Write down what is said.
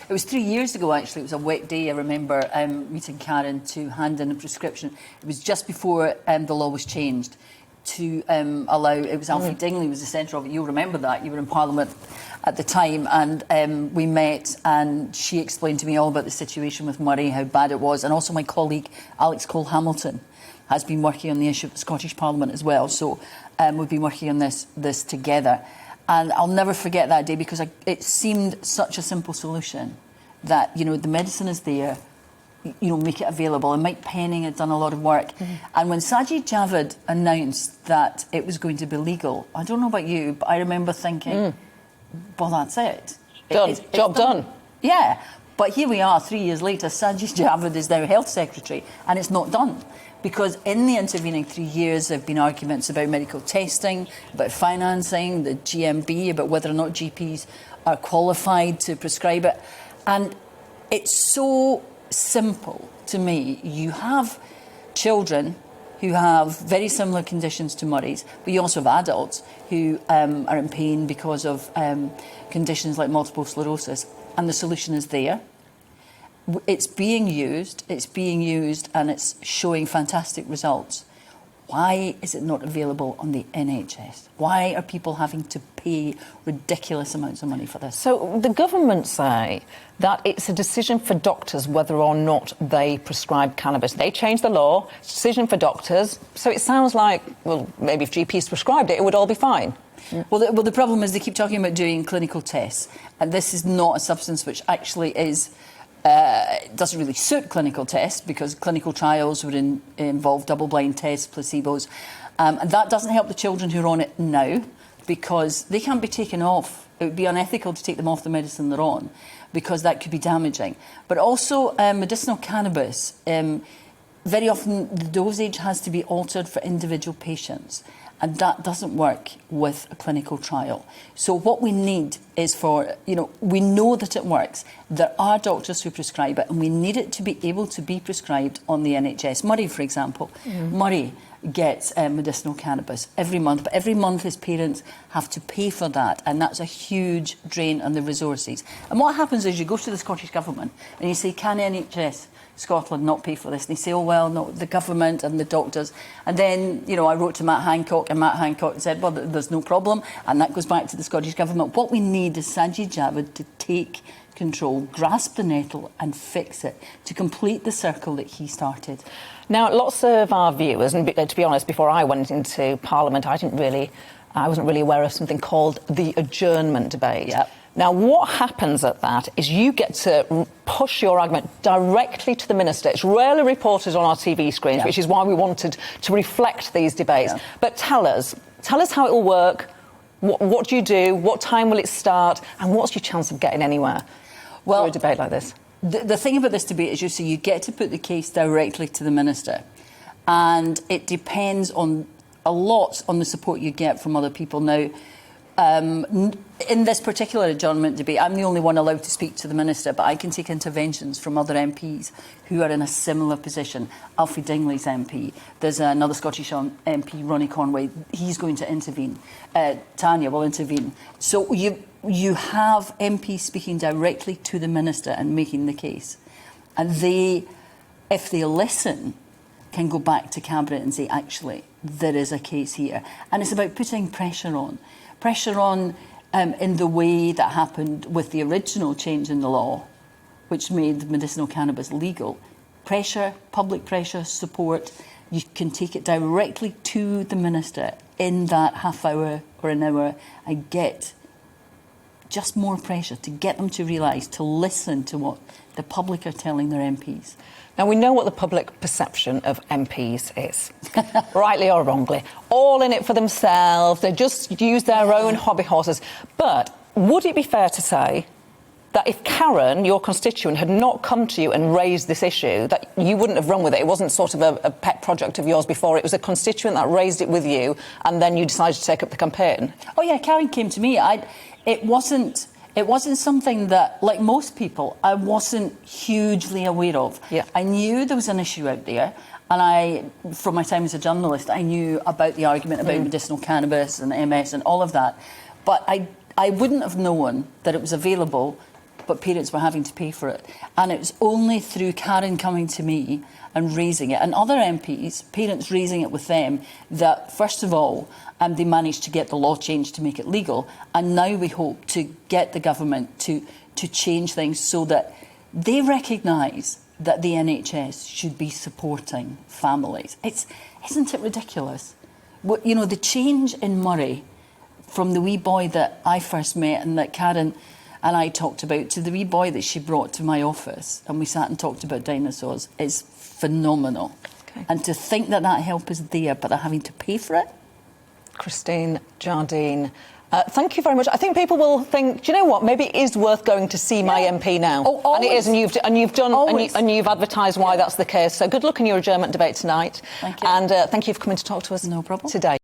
It was 3 years ago, actually. It was a wet day. I remember meeting Karen to hand in a prescription. It was just before the law was changed to allow... It was Alfie Dingley was the centre of it. You'll remember that. You were in Parliament at the time, and we met, and she explained to me all about the situation with Murray, how bad it was, and also my colleague Alex Cole-Hamilton has been working on the issue of the Scottish Parliament as well. So we've been working on this together. And I'll never forget that day, because it seemed such a simple solution that, you know, the medicine is there, you know, make it available. And Mike Penning had done a lot of work. And when Sajid Javid announced that it was going to be legal, I don't know about you, but I remember thinking, well, that's it. Job done. Yeah. But here we are, 3 years later, Sajid Javid is now Health Secretary, and it's not done. Because in the intervening 3 years, there have been arguments about medical testing, about financing, the GMB, about whether or not GPs are qualified to prescribe it. And it's so simple to me. You have children who have very similar conditions to Murray's, but you also have adults who are in pain because of conditions like multiple sclerosis. And the solution is there. It's being used, and it's showing fantastic results. Why is it not available on the NHS? Why are people having to pay ridiculous amounts of money for this? So the government say that it's a decision for doctors whether or not they prescribe cannabis. They changed the law, it's a decision for doctors. So it sounds like, well, maybe if GPs prescribed it, it would all be fine. Well, the problem is they keep talking about doing clinical tests, and this is not a substance which actually is... it doesn't really suit clinical tests, because clinical trials would involve double-blind tests, placebos, and that doesn't help the children who are on it now, because they can't be taken off. It would be unethical to take them off the medicine they're on, because that could be damaging. But also medicinal cannabis, very often the dosage has to be altered for individual patients, and that doesn't work with a clinical trial. So what we need is for, you know, we know that it works. There are doctors who prescribe it, and we need it to be able to be prescribed on the NHS. Murray, for example, Murray gets medicinal cannabis every month, but every month his parents have to pay for that, and that's a huge drain on the resources. And what happens is you go to the Scottish Government and you say, can NHS Scotland not pay for this? And they say, oh, well, no, the government and the doctors. And then, you know, I wrote to Matt Hancock, and Matt Hancock said, well, there's no problem. And that goes back to the Scottish Government. What we need is Sajid Javid to take control, grasp the nettle and fix it, to complete the circle that he started. Now, lots of our viewers, and to be honest, before I went into Parliament, I wasn't really aware of something called the adjournment debate. Yep. Now, what happens at that is you get to push your argument directly to the Minister. It's rarely reported on our TV screens, which is why we wanted to reflect these debates. But tell us how it will work, what do you do, what time will it start, and what's your chance of getting anywhere through a debate like this? The thing about this debate is you get to put the case directly to the Minister, and it depends a lot on the support you get from other people. Now, in this particular adjournment debate, I'm the only one allowed to speak to the Minister, but I can take interventions from other MPs who are in a similar position. Alfie Dingley's MP. There's another Scottish MP, Ronnie Conway. He's going to intervene. Tanya will intervene. So you have MPs speaking directly to the Minister and making the case. And they, if they listen, can go back to Cabinet and say, actually, there is a case here. And it's about putting pressure on. Pressure on in the way that happened with the original change in the law, which made medicinal cannabis legal. Pressure, public pressure, support. You can take it directly to the Minister in that half hour or an hour and get just more pressure to get them to realise, to listen to what the public are telling their MPs. Now, we know what the public perception of MPs is, rightly or wrongly. All in it for themselves, they just use their own hobby horses. But would it be fair to say that if Karen, your constituent, had not come to you and raised this issue, that you wouldn't have run with it? It wasn't sort of a pet project of yours before. It was a constituent that raised it with you, and then you decided to take up the campaign. Oh, yeah, Karen came to me. It wasn't something that, like most people, I wasn't hugely aware of. Yeah. I knew there was an issue out there, and from my time as a journalist, I knew about the argument about medicinal cannabis and MS and all of that. But I wouldn't have known that it was available but parents were having to pay for it. And it was only through Karen coming to me and raising it, and other MPs, parents raising it with them, that first of all, they managed to get the law changed to make it legal. And now we hope to get the government to change things so that they recognise that the NHS should be supporting families. Isn't it ridiculous? You know, the change in Murray from the wee boy that I first met and that Karen and I talked about to the wee boy that she brought to my office and we sat and talked about dinosaurs is phenomenal. Okay. And to think that that help is there, but they're having to pay for it. Christine Jardine, thank you very much. I think people will think, do you know what? Maybe it is worth going to see my MP now. Oh, always. And it is, and you've done, Always. and you've advertised why that's the case. So good luck in your adjournment debate tonight. Thank you. And thank you for coming to talk to us. No problem. Today.